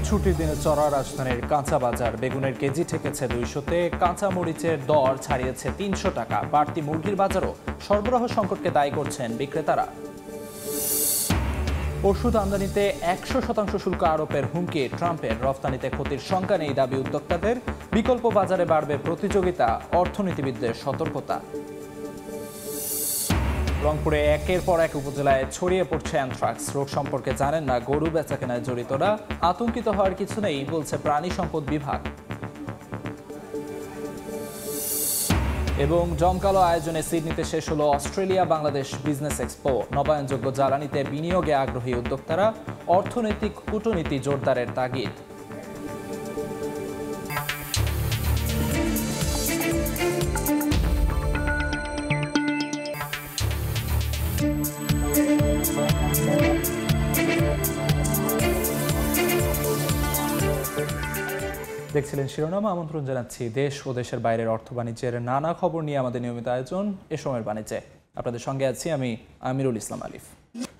ছুটির দিনে চড়া রাজধানীর কাঁচা বাজার। বেগুনের কেজি ঠেকেছে 200-তে, কাঁচা মরিচের দর ছাড়িয়েছে 300 টাকা। বাড়তি মুরগির বাজারও সরবরাহ সংকটকে দায়ী করছেন বিক্রেতারা। ওষুধ আমদানিতে 100% শুল্ক আরোপের হুমকি ট্রাম্পের। রফতানিতে ক্ষতির শঙ্কা নেই দাবি উদ্যোক্তাদের। বিকল্প বাজারে বাড়বে প্রতিযোগিতা, অর্থনীতিবিদদের সতর্কতা। রংপুরে একের পর এক উপজেলায় ছড়িয়ে পড়ছে অ্যানথ্রাক্স। রোগ সম্পর্কে জানেন না গরু বেচাকেনায় জড়িতরা। আতঙ্কিত হওয়ার কিছু নেই বলছে প্রাণী সম্পদ বিভাগ। এবং জমকালো আয়োজনে সিডনিতে শেষ হলো অস্ট্রেলিয়া বাংলাদেশ বিজনেস এক্সপো। নবায়নযোগ্য জ্বালানিতে বিনিয়োগে আগ্রহী উদ্যোক্তারা। অর্থনৈতিক কূটনীতি জোরদারের তাগিদ। দেখছিলেন শিরোনাম। আমন্ত্রণ জানাচ্ছি দেশ ও দেশের বাইরের অর্থ বাণিজ্যের নানা খবর নিয়ে আমাদের নিয়মিত আয়োজন এ সময়ের বাণিজ্যে। আপনাদের সঙ্গে আছি আমি আমিরুল ইসলাম আলিফ।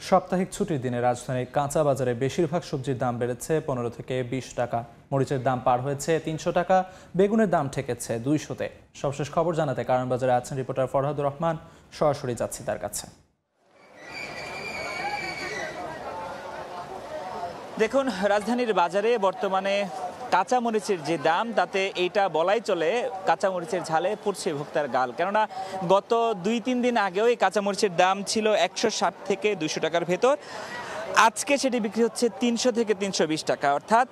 সাপ্তাহিক ছুটির দিনে রাজধানীর কাঁচা বাজারে বেশিরভাগ সবজির দাম বেড়েছে 15 থেকে 20 টাকা। মরিচের দাম পার হয়েছে 300 টাকা। বেগুনের দাম ঠেকেছে 200-তে। সবশেষ খবর জানাতে কারণ বাজারে আছেন রিপোর্টার ফরহাদুর রহমান। সরাসরি যাচ্ছি তার কাছে। দেখুন, রাজধানীর বাজারে বর্তমানে কাঁচামরিচের যে দাম, তাতে এইটা বলাই চলে কাঁচামরিচের ঝালে পড়ছে ভোক্তার গাল। কেননা গত 2-3 দিন আগেও এই কাঁচামরিচের দাম ছিল 160 থেকে 200 টাকার ভেতর। আজকে সেটি বিক্রি হচ্ছে 300 থেকে 320 টাকা। অর্থাৎ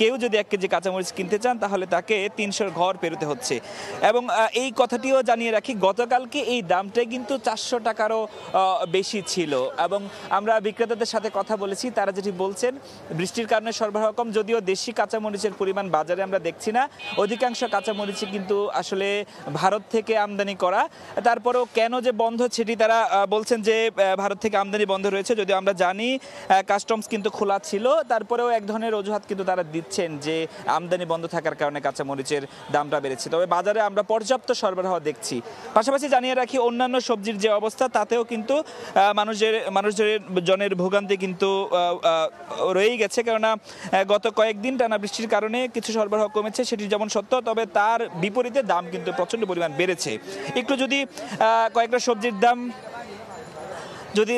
কেউ যদি 1 কেজি কাঁচামরিচ কিনতে চান তাহলে তাকে 300 ঘর পেরোতে হচ্ছে। এবং এই কথাটিও জানিয়ে রাখি, গতকালকে এই দামটাই কিন্তু 400 টাকারও বেশি ছিল। এবং আমরা বিক্রেতাদের সাথে কথা বলেছি, তারা যেটি বলছেন, বৃষ্টির কারণে সরবরাহ কম। যদিও দেশি কাঁচামরিচের পরিমাণ বাজারে আমরা দেখছি না, অধিকাংশ কাঁচামরিচই কিন্তু আসলে ভারত থেকে আমদানি করা। তারপরেও কেন যে বন্ধ সেটি তারা বলছেন যে ভারত থেকে আমদানি বন্ধ রয়েছে। যদিও আমরা জানি কাস্টমস কিন্তু খোলা ছিল, তারপরেও এক ধরনের অজুহাত কিন্তু তারা দিচ্ছেন যে আমদানি বন্ধ থাকার কারণে কাঁচামরিচের দামটা বেড়েছে। তবে বাজারে আমরা পর্যাপ্ত সরবরাহ দেখছি। পাশাপাশি জানিয়ে রাখি, অন্যান্য সবজির যে অবস্থা তাতেও কিন্তু মানুষজনের ভোগান্তি কিন্তু রয়েই গেছে। কেননা গত কয়েকদিন টানা বৃষ্টির কারণে কিছু সরবরাহ কমেছে, সেটি যেমন সত্য, তবে তার বিপরীতে দাম কিন্তু প্রচণ্ড পরিমাণ বেড়েছে। একটু যদি কয়েকটা সবজির দাম যদি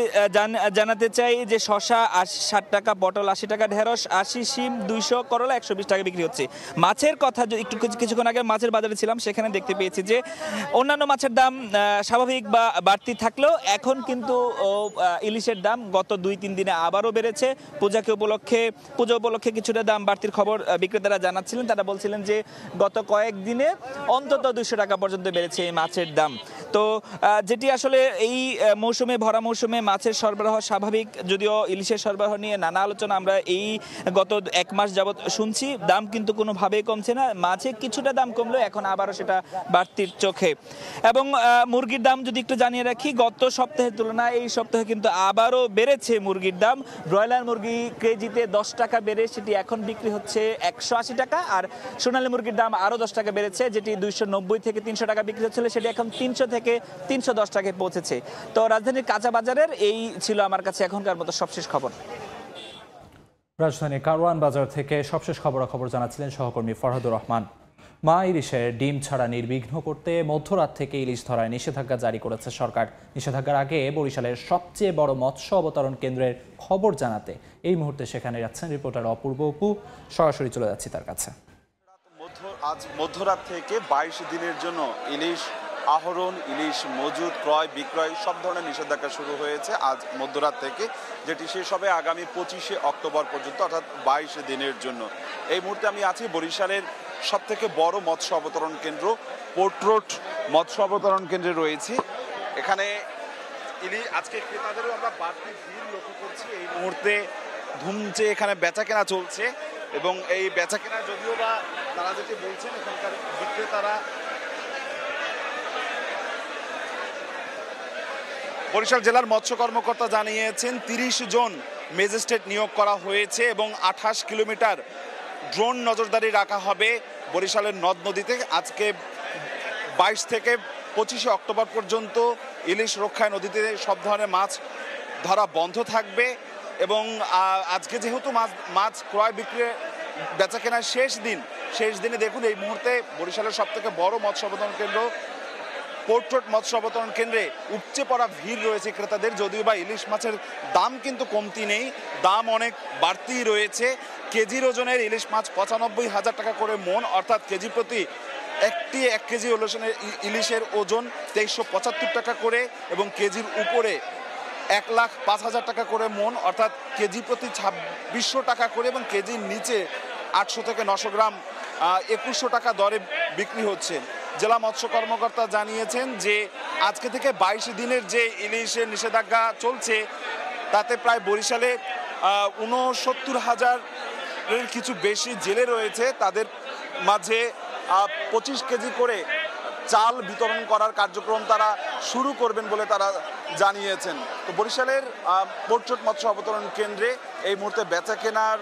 জানাতে চাই, যে শশা 60 টাকা, পটল 80 টাকা, ঢেঁড়স 80, শিম 200, করলা 120 টাকা বিক্রি হচ্ছে। মাছের কথা একটু কিছুক্ষণ আগে মাছের বাজারে ছিলাম, সেখানে দেখতে পেয়েছি যে অন্যান্য মাছের দাম স্বাভাবিক বা বাড়তি থাকলেও এখন কিন্তু ইলিশের দাম গত 2-3 দিনে আবারও বেড়েছে। পুজো উপলক্ষে কিছুটা দাম বাড়তির খবর বিক্রেতারা জানাচ্ছিলেন। তারা বলছিলেন যে গত কয়েকদিনে অন্তত 200 টাকা পর্যন্ত বেড়েছে এই মাছের দাম। তো যেটি আসলে এই মৌসুমে, ভরা মৌসুমে মাছের সরবরাহ স্বাভাবিক, যদিও ইলিশের সরবরাহ নিয়ে নানা আলোচনা আমরা এই গত 1 মাস যাবৎ শুনছি। দাম কিন্তু কোনোভাবেই কমছে না। মাঝে কিছুটা দাম কমলেও এখন আবারও সেটা বাড়তির চোখে। এবং মুরগির দাম যদি একটু জানিয়ে রাখি, গত সপ্তাহের তুলনায় এই সপ্তাহে কিন্তু আবারও বেড়েছে মুরগির দাম। ব্রয়লার মুরগি কেজিতে 10 টাকা বেড়ে সেটি এখন বিক্রি হচ্ছে 180 টাকা। আর সোনালী মুরগির দাম আরও 10 টাকা বেড়েছে, যেটি 290 থেকে 300 টাকা বিক্রি হচ্ছিল, সেটি এখন 300 থেকে 310 টাকায় পৌঁছেছে। তো রাজধানীর কাঁচা বাজারের এই ছিল আমার কাছে এখনকার মতো সবশেষ খবর। রাজধানীর কারওয়ান বাজার থেকে সবশেষ খবরাখবর জানাচ্ছিলেন সহকর্মী ফরহাদুর রহমান। মা ইলিশের ডিম ছাড়া নির্বিঘ্ন করতে মধ্যরাত থেকে ইলিশ ধরায় নিষেধাজ্ঞা জারি করেছে সরকার। নিষেধাজ্ঞার আগে বরিশালের সবচেয়ে বড় মৎস্য অবতরণ কেন্দ্রের খবর জানাতে এই মুহূর্তে সেখানে যাচ্ছেন রিপোর্টার অপূর্ব অপু। সরাসরি চলে যাচ্ছি তার কাছে। আজ মধ্যরাত থেকে 22 দিনের জন্য ইলিশ আহরণ, ইলিশ মজুদ, ক্রয় বিক্রয় সব ধরনের নিষেধাজ্ঞা শুরু হয়েছে আজ মধ্যরাত থেকে, যেটি শেষ হবে আগামী 25শে অক্টোবর পর্যন্ত, অর্থাৎ 22 দিনের জন্য। এই মুহূর্তে আমি আছি বরিশালের সবথেকে বড় মৎস্য অবতরণ কেন্দ্র পোর্ট রোড মৎস্য অবতরণ কেন্দ্রে রয়েছি। এখানে আজকে ক্রেতাদেরও আমরা বাড়তি ভিড় লক্ষ্য করছি। এই মুহূর্তে ধুমছে এখানে বেচাকেনা চলছে, এবং এই বেচাকেনা যদিও বা তারা যেটি বলছেন, এখানকার বিক্রেতারা বরিশাল জেলার মৎস্য কর্মকর্তা জানিয়েছেন 30 জন ম্যাজিস্ট্রেট নিয়োগ করা হয়েছে এবং 28 কিলোমিটার ড্রোন নজরদারি রাখা হবে বরিশালের নদ নদীতে। আজকে 22 থেকে 25শে অক্টোবর পর্যন্ত ইলিশ রক্ষায় নদীতে সব ধরনের মাছ ধরা বন্ধ থাকবে। এবং আজকে যেহেতু মাছ ক্রয় বিক্রয় বেচাকেনার শেষ দিনে দেখুন এই মুহূর্তে বরিশালের সবথেকে বড় মৎস্য অবতরণ কেন্দ্র পোর্ট রোড মৎস্য অবতরণ কেন্দ্রে উপচে পড়া ভিড় রয়েছে ক্রেতাদের। যদিও বা ইলিশ মাছের দাম কিন্তু কমতি নেই, দাম অনেক বাড়তি রয়েছে। কেজির ওজনের ইলিশ মাছ ৯৫,০০০ টাকা করে মন, অর্থাৎ কেজি প্রতি ১ কেজি ইলিশের ওজন ২৩৭৫ টাকা করে, এবং কেজির উপরে ১,০৫,০০০ টাকা করে মন, অর্থাৎ কেজি প্রতি ২৬০০ টাকা করে, এবং কেজির নিচে ৮০০ থেকে ৯০০ গ্রাম ২১০০ টাকা দরে বিক্রি হচ্ছে। জেলা মৎস্য কর্মকর্তা জানিয়েছেন যে আজকে থেকে ২২ দিনের যে ইলিশের নিষেধাজ্ঞা চলছে তাতে প্রায় বরিশালে ৬৯,০০০-এর কিছু বেশি জেলে রয়েছে, তাদের মাঝে ২৫ কেজি করে চাল বিতরণ করার কার্যক্রম তারা শুরু করবেন বলে তারা জানিয়েছেন। তো বরিশালের পোর্ট রোড মৎস্য অবতরণ কেন্দ্রে এই মুহূর্তে বেচা কেনার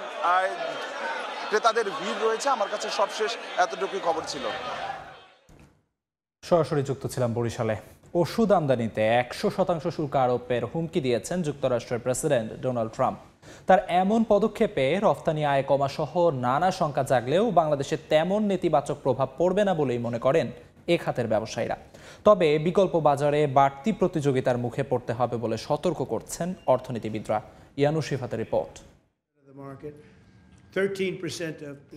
ক্রেতাদের ভিড় রয়েছে। আমার কাছে সবশেষ এতটুকুই খবর ছিল। সরাসরি যুক্ত ছিলাম বরিশালে। ওষুধ আমদানিতে ১০০% শুল্ক আরোপের হুমকি দিয়েছেন যুক্তরাষ্ট্রের প্রেসিডেন্ট ডোনাল্ড ট্রাম্প। তার এমন পদক্ষেপে রফতানি আয় কমা সহ নানা শঙ্কা জাগলেও বাংলাদেশে তেমন নেতিবাচক প্রভাব পড়বে না বলেই মনে করেন এ খাতের ব্যবসায়ীরা। তবে বিকল্প বাজারে বাড়তি প্রতিযোগিতার মুখে পড়তে হবে বলে সতর্ক করছেন অর্থনীতিবিদরা। ইয়ানুস শিফাতের রিপোর্ট।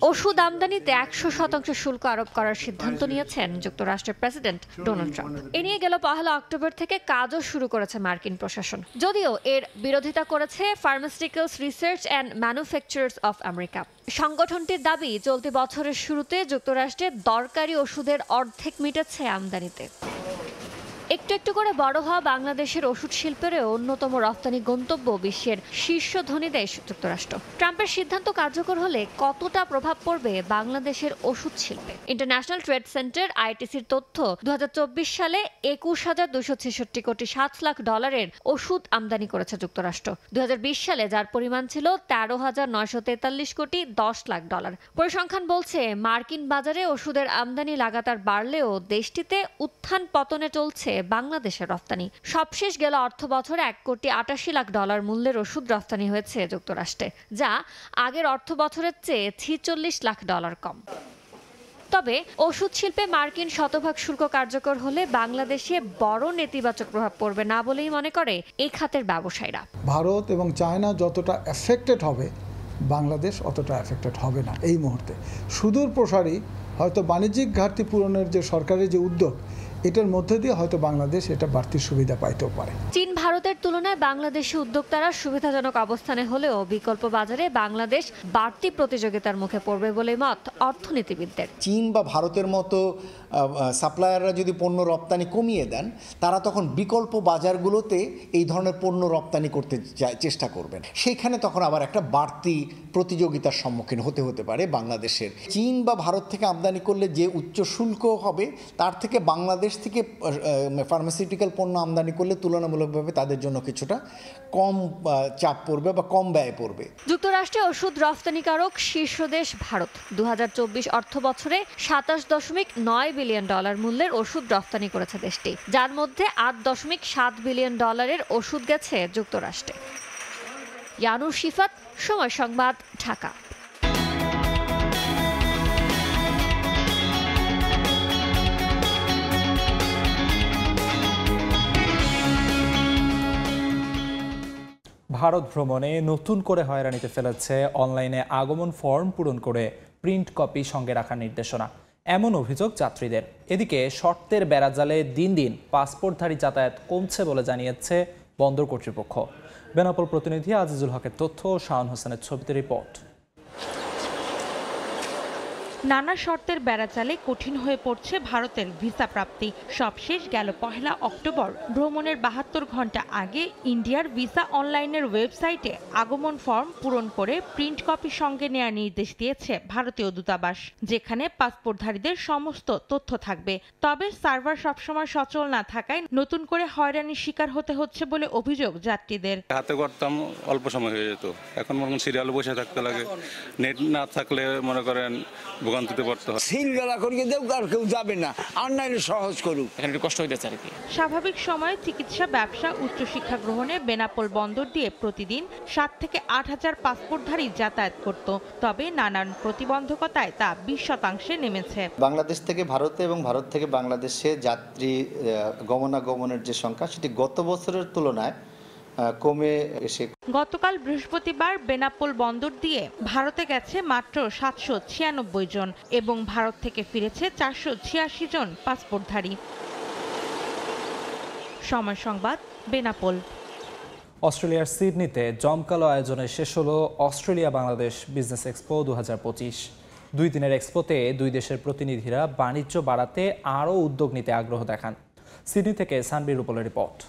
ওষুধ আমদানিতে ১০০% শুল্ক আরোপ করার সিদ্ধান্ত নিয়েছেন যুক্তরাষ্ট্রের প্রেসিডেন্ট ডোনাল্ড ট্রাম্প। এ নিয়ে গেল ১ অক্টোবর থেকে কাজও শুরু করেছে মার্কিন প্রশাসন। যদিও এর বিরোধিতা করেছে pharmaceuticals research and manufacturers of America. সংগঠনটির দাবি, চলতি বছরের শুরুতে যুক্তরাষ্ট্রে দরকারি ওষুধের অর্ধেক মিটেছে আমদানিতে। একটু একটু করে বড় হওয়া বাংলাদেশের ওষুধ শিল্পেরও অন্যতম রপ্তানি গন্তব্য বিশ্বের শীর্ষ ধনী দেশ যুক্তরাষ্ট্র। ট্রাম্পের সিদ্ধান্ত কার্যকর হলে কতটা প্রভাব পড়বে বাংলাদেশের ওষুধ শিল্পে? ইন্টারন্যাশনাল ট্রেড সেন্টার আইটিসির তথ্য, ২০২৪ সালে ২১,২৬৬ কোটি ৭ লাখ ডলারের ওষুধ আমদানি করেছে যুক্তরাষ্ট্র। ২০২০ সালে যার পরিমাণ ছিল ১৩,৯৪৩ কোটি ১০ লাখ ডলার। পরিসংখ্যান বলছে মার্কিন বাজারে ওষুধের আমদানি লাগাতার বাড়লেও দেশটিতে উত্থান পতনে চলছে বাংলাদেশের রফতানি। সবশেষ গেল অর্থ বছরে ১,৮০,০০,০০০ মূল্যের ওষুধ রফতানি হয়েছে যুক্তরাষ্ট্রে, যা আগের অর্থ বছরের চেয়ে ৪৬ লাখ ডলার কম। তবে ওষুধ শিল্পে মার্কিন শতভাগ শুল্ক কার্যকর হলে বাংলাদেশে বড় নেতিবাচক প্রভাব পড়বে না বলেই মনে করে এই খাতের ব্যবসায়ীরা। ভারত এবং চায়না যতটা এফেক্টেড হবে, বাংলাদেশ অতটা এফেক্টেড হবে না এই মুহূর্তে। সুদূর প্রসারী হয়তো বাণিজ্যিক ঘাটতি পূরণের যে সরকারের যে উদ্যোগ, এটার মধ্যে দিয়ে হয়তো বাংলাদেশ এটা বাড়তি সুবিধা পাইতেও পারে। চীন ভারতের তুলনায় বাংলাদেশি উদ্যোক্তারা সুবিধাজনক অবস্থানে হলেও বিকল্প বাজারে বাংলাদেশ বাড়তি প্রতিযোগিতার মুখে পড়বে বলে মত অর্থনীতিবিদদের। চীন বা ভারতের মতো সাপ্লায়াররা যদি পণ্য রপ্তানি কমিয়ে দেন, তারা তখন বিকল্প বাজারগুলোতে এই ধরনের পণ্য রপ্তানি করতে চেষ্টা করবেন। সেইখানে তখন আবার একটা বাড়তি প্রতিযোগিতার সম্মুখীন হতে পারে বাংলাদেশের। চীন বা ভারত থেকে আমদানি করলে যে উচ্চ শুল্ক হবে, তার থেকে বাংলাদেশ থেকে ফার্মাসিউটিক্যাল পণ্য আমদানি করলে তুলনামূলকভাবে তাদের জন্য কিছুটা কম চাপ পড়বে বা কম ব্যয় পড়বে। যুক্তরাষ্ট্রে ওষুধ রফতানিকারক শীর্ষ দেশ ভারত ২০২৪ অর্থ বছরে ২৭.৯ বিলিয়ন ডলার মূল্যের ওষুধ রফতানি করেছে দেশটি, যার মধ্যে ৮.৭ বিলিয়ন ডলারের ওষুধ গেছে যুক্তরাষ্ট্রে। ইয়ানুস শিফাত, সময় সংবাদ, ঢাকা। ভারত ভ্রমণে নতুন করে হয়রানিতে ফেলেছে অনলাইনে আগমন ফর্ম পূরণ করে প্রিন্ট কপি সঙ্গে রাখার নির্দেশনা, এমন অভিযোগ যাত্রীদের। এদিকে শর্তের বেড়াজালে দিন দিন পাসপোর্টধারী যাতায়াত কমছে বলে জানিয়েছে বন্দর কর্তৃপক্ষ। বেনাপোল প্রতিনিধি আজিজুল হকের তথ্য ও শাওন হোসেনের ছবিতে রিপোর্ট। নানা শর্তের বেড়াচালে কঠিন হয়ে পড়ছে ভারতের ভিসা প্রাপ্তি। সবশেষ গেল ১ অক্টোবর ভ্রমণের ৭২ ঘন্টা আগে ইন্ডিয়ার ভিসা অনলাইনের ওয়েবসাইটে আগমন ফর্ম পূরণ করে প্রিন্ট কপি সঙ্গে নেওয়ার নির্দেশ দিয়েছে ভারতীয় দূতাবাস, যেখানে পাসপোর্টধারীদের সমস্ত তথ্য থাকবে। তবে সার্ভার সবসময় সচল না থাকায় নতুন করে হয়রানির শিকার হতে হচ্ছে বলে অভিযোগ যাত্রীদের। হাতে করতাম অল্প সময় হয়ে যেত, এখন মনে করেন সিরিয়ালে বসে থাকতে লাগে। নেট না থাকলে মনে করেন ভোগান্তিতে পড়তে হয়। সিলগালা করিয়ে দেও, আর কেউ যাবে না, আর নাইলে সহজ করুক, এখানে একটু কষ্ট হইতেছে আর কি। স্বাভাবিক সময়ে চিকিৎসা, ব্যবসা, উচ্চশিক্ষা গ্রহণে বেনাপোল বন্দর দিয়ে প্রতিদিন 7 থেকে 8,000 পাসপোর্টধারী যাতায়াত করত। তবে নানান প্রতিবন্ধকতায় তা 20% নেমেছে। বাংলাদেশ থেকে ভারতে এবং ভারত থেকে বাংলাদেশে যাত্রী গমনাগমনের যে সংখ্যা, সেটি গত বছরের তুলনায় কমে এসে গতকাল বৃহস্পতিবার বেনাপোল বন্দর দিয়ে ভারতে গেছে মাত্র 796 জন এবং ভারত থেকে ফিরেছে 486 জন পাসপোর্টধারী। সময় সংবাদ, বেনাপোল। অস্ট্রেলিয়ার সিডনিতে জমকালো আয়োজনে শেষ হলো অস্ট্রেলিয়া বাংলাদেশ বিজনেস এক্সপো 2025। 2 দিনের এক্সপোতে 2 দেশের প্রতিনিধিরা বাণিজ্য বাড়াতে আরও উদ্যোগ নিতে আগ্রহ দেখান। সিডনি থেকে সানবীর রূপলের রিপোর্ট।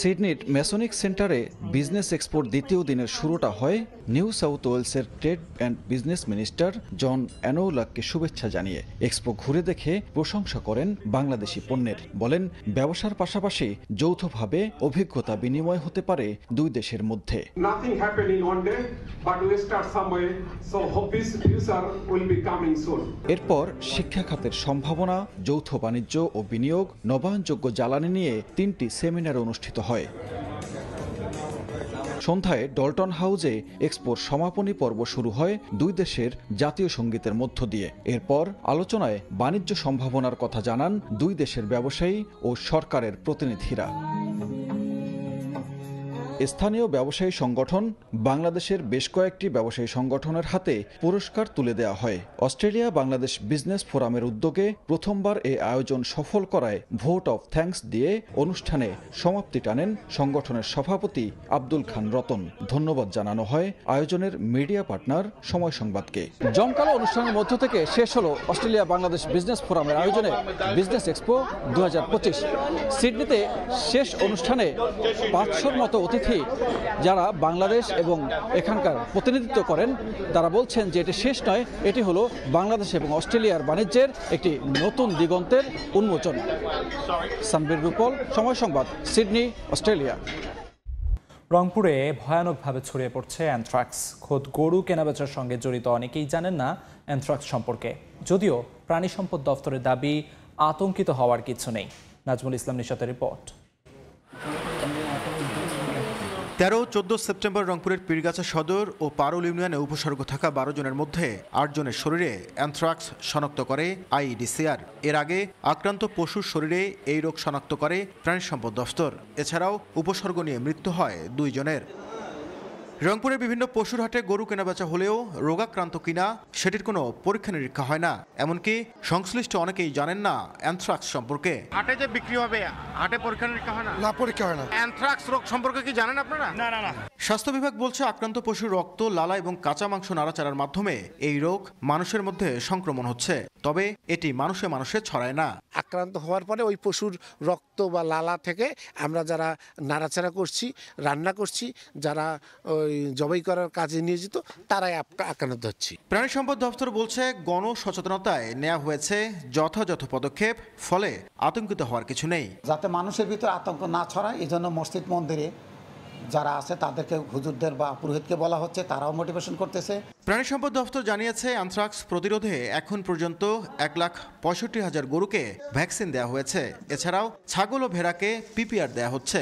সিডনির মেসনিক সেন্টারে বিজনেস এক্সপোর দ্বিতীয় দিনের শুরুটা হয় নিউ সাউথ ওয়েলসের ট্রেড অ্যান্ড বিজনেস মিনিস্টার জন অ্যানোউলাককে শুভেচ্ছা জানিয়ে। এক্সপো ঘুরে দেখে প্রশংসা করেন বাংলাদেশি পণ্যের। বলেন, ব্যবসার পাশাপাশি যৌথভাবে অভিজ্ঞতা বিনিময় হতে পারে 2 দেশের মধ্যে। এরপর শিক্ষা খাতের সম্ভাবনা, যৌথ বাণিজ্য ও বিনিয়োগ, নবায়নযোগ্য জ্বালানি নিয়ে 3টি সেমিনার অনুষ্ঠিত হয়। সন্ধ্যায় ডলটন হাউজে এক্সপোর সমাপনী পর্ব শুরু হয় 2 দেশের জাতীয় সঙ্গীতের মধ্য দিয়ে। এরপর আলোচনায় বাণিজ্য সম্ভাবনার কথা জানান 2 দেশের ব্যবসায়ী ও সরকারের প্রতিনিধিরা। স্থানীয় ব্যবসায়ী সংগঠন, বাংলাদেশের বেশ কয়েকটি ব্যবসায়ী সংগঠনের হাতে পুরস্কার তুলে দেওয়া হয়। অস্ট্রেলিয়া বাংলাদেশ বিজনেস ফোরামের উদ্যোগে প্রথমবার এই আয়োজন সফল করায় ভোট অফ থ্যাঙ্কস দিয়ে অনুষ্ঠানে সমাপ্তি টানেন সংগঠনের সভাপতি আব্দুল খান রতন। ধন্যবাদ জানানো হয় আয়োজনের মিডিয়া পার্টনার সময় সংবাদকে। জমকালো অনুষ্ঠানের মধ্য থেকে শেষ হলো অস্ট্রেলিয়া বাংলাদেশ বিজনেস ফোরামের আয়োজনে বিজনেস এক্সপো 2025। সিডনিতে শেষ অনুষ্ঠানে 500-র মতো অতিথি যারা বাংলাদেশ এবং এখানকার প্রতিনিধিত্ব করেন, তারা বলছেন যে এটি শেষ নয়, এটি হলো বাংলাদেশ এবং অস্ট্রেলিয়ার বাণিজ্যের একটি নতুন দিগন্তের উন্মোচন। সানবীর রূপল, সময় সংবাদ, সিডনি, অস্ট্রেলিয়া। রংপুরে ভয়ানকভাবে ছড়িয়ে পড়ছে অ্যানথ্রাক্স। খোদ গরু কেনাবেচার সঙ্গে জড়িত অনেকেই জানেন না অ্যানথ্রাক্স সম্পর্কে, যদিও প্রাণী সম্পদ দফতরের দাবি আতঙ্কিত হওয়ার কিছু নেই। নাজমুল ইসলাম নিশাতের রিপোর্ট। 13-14 সেপ্টেম্বর রংপুরের পীরগাছা সদর ও পারুল ইউনিয়নে উপসর্গ থাকা 12 জনের মধ্যে 8 জনের শরীরে অ্যানথ্রাক্স শনাক্ত করে আইইডিসিআর। এর আগে আক্রান্ত পশুর শরীরে এই রোগ শনাক্ত করে প্রাণী সম্পদ দফতর। এছাড়াও উপসর্গ নিয়ে মৃত্যু হয় 2 জনের। রংপুরের বিভিন্ন পশুর হাটে গরু কেনাবেচা হলেও রোগাক্রান্ত কিনা সেটির কোনো পরীক্ষা নিরীক্ষা হয় না। এমনকি সংশ্লিষ্ট অনেকেই জানেন না অ্যানথ্রাক্স সম্পর্কে। হাটে যে বিক্রি হবে, হাটে পরীক্ষা নিরীক্ষা হয় না? না, পরীক্ষা হয় না। অ্যানথ্রাক্স রোগ সম্পর্কে কি জানেন আপনারা? না। স্বাস্থ্য বিভাগ বলছে, আক্রান্ত পশুর রক্ত, লালা এবং কাঁচা মাংস নাড়াচাড়ার মাধ্যমে এই রোগ মানুষের মধ্যে সংক্রমণ হচ্ছে। তবে এটি মানুষে মানুষে ছড়ায় না। আক্রান্ত হওয়ার পরে ওই পশুর রক্ত বা লালা থেকে আমরা যারা নাড়াচাড়া করছি, রান্না করছি, যারা ওই জবাই করার কাজে নিয়োজিত, তারাই আক্রান্ত হচ্ছে। প্রাণী সম্পদ দপ্তর বলছে, গণ সচেতনতায় নেওয়া হয়েছে যথাযথ পদক্ষেপ, ফলে আতঙ্কিত হওয়ার কিছু নেই। যাতে মানুষের ভিতরে আতঙ্ক না ছড়ায়, এই জন্য মসজিদ মন্দিরে যারা আছে তাদেরকে, হুজুরদের বা পুরোহিতকে বলা হচ্ছে, তারাও মোটিভেশন করতেছে। প্রাণী সম্পদ দপ্তর জানিয়েছে, অ্যানথ্রাক্স প্রতিরোধে এখন পর্যন্ত 1,65,000 গরুকে ভ্যাকসিন দেওয়া হয়েছে। এছাড়াও ছাগল ও ভেড়াকে পিপিআর দেওয়া হচ্ছে।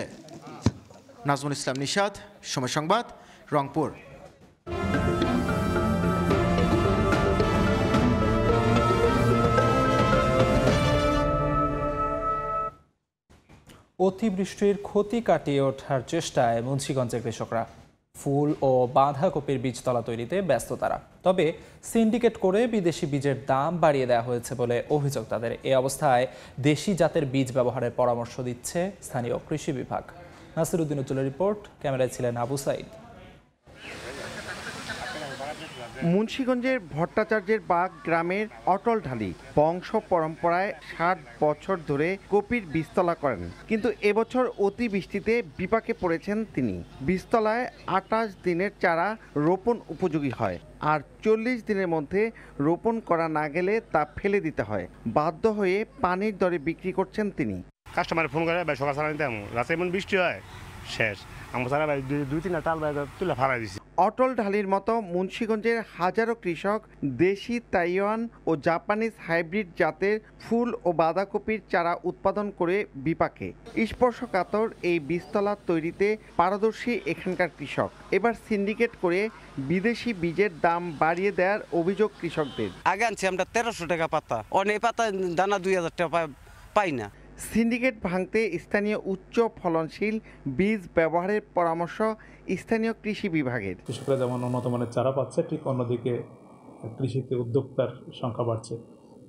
নাজমুল ইসলাম নিশাত, সময় সংবাদ, রংপুর। অতিবৃষ্টির ক্ষতি কাটিয়ে ওঠার চেষ্টায় মুন্সিগঞ্জের কৃষকরা ফুল ও বাঁধাকপির বীজতলা তৈরিতে ব্যস্ত তারা। তবে সিন্ডিকেট করে বিদেশি বীজের দাম বাড়িয়ে দেওয়া হয়েছে বলে অভিযোগ তাদের। এই অবস্থায় দেশি জাতের বীজ ব্যবহারের পরামর্শ দিচ্ছে স্থানীয় কৃষি বিভাগ। নাসিরউদ্দিন উজ্জ্বলের রিপোর্ট, ক্যামেরায় ছিলেন আবু সাইদ। মুন্সিগঞ্জের ভট্টাচার্যের বাগ গ্রামের অটল ঢালি বংশ পরম্পরায় 60 বছর ধরে কপির বীজতলা করেন, কিন্তু এবছর অতিবৃষ্টিতে বিপাকে পড়েছেন তিনি। বীজতলায় 28 দিনের চারা রোপণ উপযোগী হয়, আর 40 দিনের মধ্যে রোপণ করা না গেলে তা ফেলে দিতে হয়। বাধ্য হয়ে পানির দরে বিক্রি করছেন তিনি। কাস্টমার ফোন করে, ভাই সকাল সারা নিতে রাতে এমন বৃষ্টি হয় শেষ। আমরা সারা দুই তিনটা তাল তুলে ফাড়া দিছি। অটল ঢালির মতো মুন্সিগঞ্জের হাজারো কৃষক দেশি, তাইওয়ান ও জাপানিজ হাইব্রিড জাতের ফুল ও বাঁধাকপির চারা উৎপাদন করে বিপাকে। স্পর্শকাতর এই বীজতলা তৈরিতে পারদর্শী এখানকার কৃষক। এবার সিন্ডিকেট করে বিদেশি বীজের দাম বাড়িয়ে দেওয়ার অভিযোগ কৃষকদের। আগে আনছি আমরা 1300 টাকা পাতা, অনেক পাতা দানা 2000 টাকা পাই না। সিন্ডিকেট ভাঙতে স্থানীয় উচ্চ ফলনশীল বীজ ব্যবহারের পরামর্শ স্থানীয় কৃষি বিভাগের। কৃষকরা যেমন উন্নত মানের চারা পাচ্ছে, ঠিক অন্যদিকে কৃষিতে উদ্যোক্তার সংখ্যা বাড়ছে।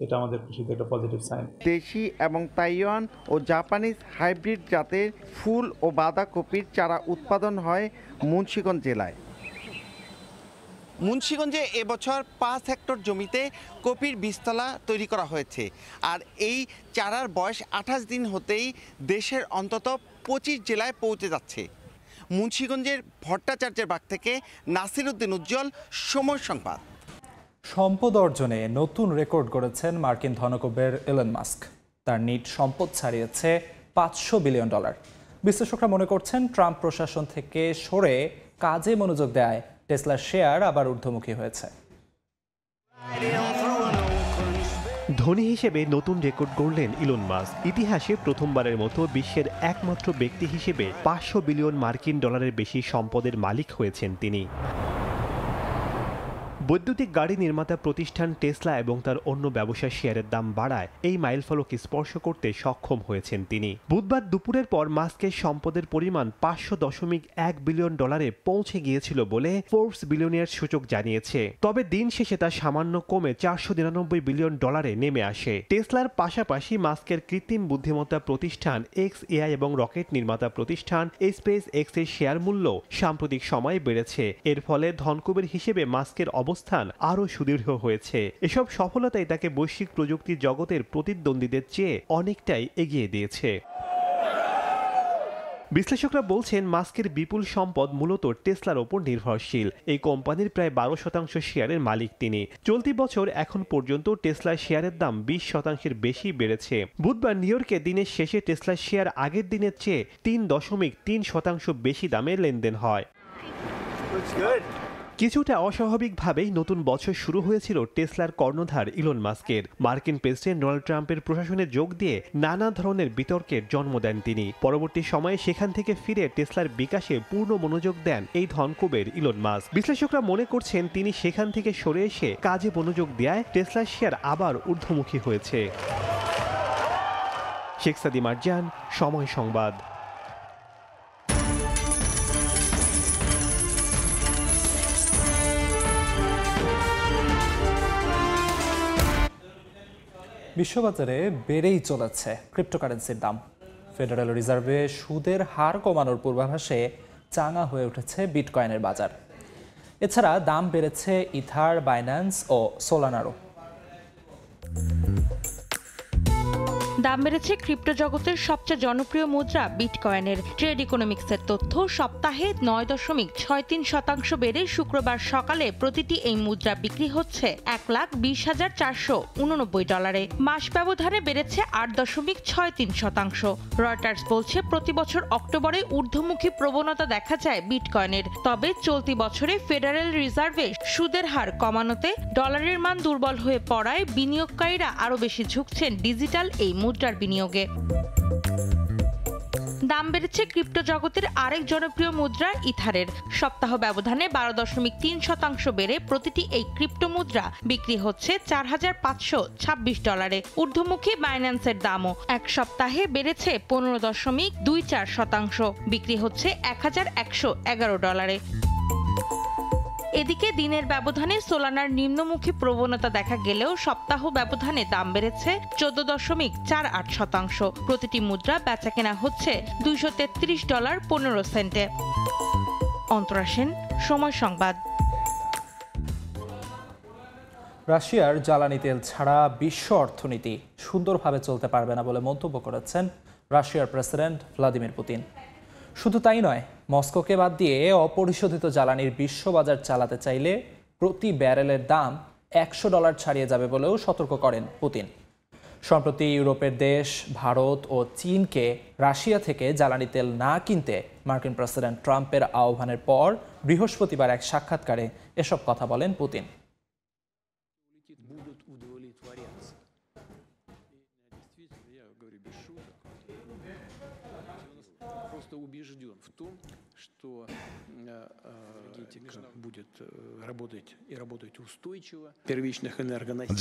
এটা আমাদের কৃষিতে একটা পজিটিভ সাইন। দেশি এবং তাইওয়ান ও জাপানিজ হাইব্রিড জাতের ফুল ও বাঁধাকপির চারা উৎপাদন হয় মুন্সিগঞ্জ জেলায়। মুন্সিগঞ্জে এবছর 5 হেক্টর জমিতে কপির বীজতলা তৈরি করা হয়েছে। আর এই চারার বয়স 28 দিন হতেই দেশের অন্তত 25 জেলায় পৌঁছে যাচ্ছে। মুন্সিগঞ্জের ভট্টাচার্যের বাগ থেকে নাসির উদ্দিন উজ্জ্বল, সময় সংবাদ। সম্পদ অর্জনে নতুন রেকর্ড গড়েছেন মার্কিন ধনকুবের ইলন মাস্ক। তার নিট সম্পদ ছাড়িয়েছে $500 বিলিয়ন। বিশ্লেষকরা মনে করছেন ট্রাম্প প্রশাসন থেকে সরে কাজে মনোযোগ দেয় টেসলার শেয়ার আবার ঊর্ধ্বমুখী হয়েছে। ধনী হিসেবে নতুন রেকর্ড গড়লেন ইলন মাস্ক। ইতিহাসে প্রথমবারের মতো বিশ্বের একমাত্র ব্যক্তি হিসেবে $500 বিলিয়ন বেশি সম্পদের মালিক হয়েছেন তিনি। বৈদ্যুতিক গাড়ি নির্মাতা প্রতিষ্ঠান টেসলা এবং তার অন্য ব্যবসার শেয়ারের দাম বাড়ায় এই মাইলফলক স্পর্শ করতে সক্ষম হয়েছেন তিনি। বুধবার দুপুরের পর মাস্কের সম্পদের পরিমাণ $500.1 বিলিয়ন পৌঁছে গিয়েছিল বলে ফোর্বস বিলিয়নিয়ার সূচক জানিয়েছে। তবে দিন শেষে তা সামান্য কমে $499 বিলিয়ন নেমে আসে। টেসলার পাশাপাশি মাস্কের কৃত্রিম বুদ্ধিমত্তা প্রতিষ্ঠান XAI এবং রকেট নির্মাতা প্রতিষ্ঠান স্পেস এক্স এর শেয়ার মূল্য সাম্প্রতিক সময়ে বেড়েছে। এর ফলে ধনকুবের হিসেবে মাস্কের অবস্থান আরও সুদৃঢ় হয়েছে। এসব সফলতাই তাকে বৈশ্বিক প্রযুক্তি জগতের প্রতিদ্বন্দ্বীদের চেয়ে অনেকটাই এগিয়ে দিয়েছে। বিশ্লেষকরা বলছেন মাস্কের বিপুল সম্পদ মূলত টেসলার ওপর নির্ভরশীল। এই কোম্পানির প্রায় 12% শেয়ারের মালিক তিনি। চলতি বছর এখন পর্যন্ত টেসলার শেয়ারের দাম 20% বেশি বেড়েছে। বুধবার নিউ ইয়র্কে দিনের শেষে টেসলার শেয়ার আগের দিনের চেয়ে 3.3% বেশি দামে লেনদেন হয়। কিছুটা অস্বাভাবিকভাবেই নতুন বছর শুরু হয়েছিল টেসলার কর্ণধার ইলন মাস্কের। মার্কিন প্রেসিডেন্ট ডোনাল্ড ট্রাম্পের প্রশাসনে যোগ দিয়ে নানা ধরনের বিতর্কের জন্ম দেন তিনি। পরবর্তী সময়ে সেখান থেকে ফিরে টেসলার বিকাশে পূর্ণ মনোযোগ দেন এই ধনকুবের ইলন মাস্ক। বিশ্লেষকরা মনে করছেন তিনি সেখান থেকে সরে এসে কাজে মনোযোগ দেওয়ায় টেসলার শেয়ার আবার ঊর্ধ্বমুখী হয়েছে। শেখ সাদি মার্জান, সময় সংবাদ। বিশ্ববাজারে বেড়েই চলেছে ক্রিপ্টোকারেন্সির দাম। ফেডারেল রিজার্ভে সুদের হার কমানোর পূর্বাভাসে চাঙা হয়ে উঠেছে বিটকয়েনের বাজার। এছাড়া দাম বেড়েছে ইথার, বাইন্যান্স ও সোলানারও। দাম বেড়েছে ক্রিপ্টো জগতের সবচেয়ে জনপ্রিয় মুদ্রা বিটকয়েনের। ট্রেড ইকোনমিক্সের তথ্য, সপ্তাহে 9.63% বেড়ে শুক্রবার সকালে প্রতিটি এই মুদ্রা বিক্রি হচ্ছে $1,20,489। মাস ব্যবধানে বেড়েছে 8.63%। রয়টার্স বলছে প্রতি বছর অক্টোবরে ঊর্ধ্বমুখী প্রবণতা দেখা যায় বিটকয়েনের। তবে চলতি বছরে ফেডারেল রিজার্ভে সুদের হার কমানোতে ডলারের মান দুর্বল হয়ে পড়ায় বিনিয়োগকারীরা আরও বেশি ঝুঁকছেন ডিজিটাল এই মুদ্রার বিনিয়োগে। দাম বেড়েছে ক্রিপ্টো জগতের আরেক জনপ্রিয় মুদ্রা ইথারের। সপ্তাহ ব্যবধানে 12.3% বেড়ে প্রতিটি এই ক্রিপ্টো মুদ্রা বিক্রি হচ্ছে $4,526। ঊর্ধ্বমুখী বাইন্যান্সের দামও এক সপ্তাহে বেড়েছে 15.24%, বিক্রি হচ্ছে $1,111। এদিকে দিনের ব্যবধানে সোলানার নিম্নমুখী প্রবণতা দেখা গেলেও সপ্তাহ ব্যবধানে দাম বেড়েছে 14.48%। প্রতিটি মুদ্রা বেচাকেনা হচ্ছে $233.15। অন্তরা সেন, সময় সংবাদ। রাশিয়ার জ্বালানি তেল ছাড়া বিশ্ব অর্থনীতি সুন্দরভাবে চলতে পারবে না বলে মন্তব্য করেছেন রাশিয়ার প্রেসিডেন্ট ভ্লাদিমির পুতিন। শুধু তাই নয়, মস্কোকে বাদ দিয়ে অপরিশোধিত জ্বালানির বিশ্ববাজার চালাতে চাইলে প্রতি ব্যারেলের দাম $100 ছাড়িয়ে যাবে বলেও সতর্ক করেন পুতিন। সম্প্রতি ইউরোপের দেশ ভারত ও চীনকে রাশিয়া থেকে জ্বালানি তেল না কিনতে মার্কিন প্রেসিডেন্ট ট্রাম্পের আহ্বানের পর বৃহস্পতিবার এক সাক্ষাৎকারে এসব কথা বলেন পুতিন।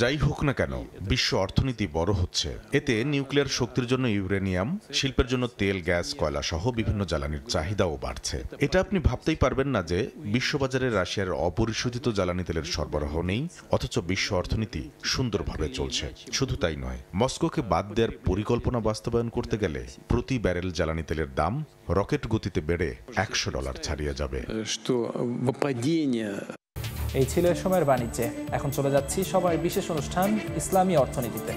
যাই হোক না কেন, বিশ্ব অর্থনীতি বড় হচ্ছে। এতে নিউক্লিয়ার শক্তির জন্য ইউরেনিয়াম, শিল্পের জন্য তেল, গ্যাস, কয়লা সহ বিভিন্ন জ্বালানির চাহিদাও বাড়ছে। এটা আপনি ভাবতেই পারবেন না যে বিশ্ববাজারে রাশিয়ার অপরিশোধিত জ্বালানি তেলের সরবরাহ নেই, অথচ বিশ্ব অর্থনীতি সুন্দরভাবে চলছে। শুধু তাই নয়, মস্কোকে বাদ দেওয়ার পরিকল্পনা বাস্তবায়ন করতে গেলে প্রতি ব্যারেল জ্বালানি তেলের দাম রকেট গতিতে বেড়ে $100 ছাড়িয়ে যাবে। এই ছিল এ সময়ের বাণিজ্যে। এখন চলে যাচ্ছি সবার বিশেষ অনুষ্ঠান ইসলামী অর্থনীতিতে।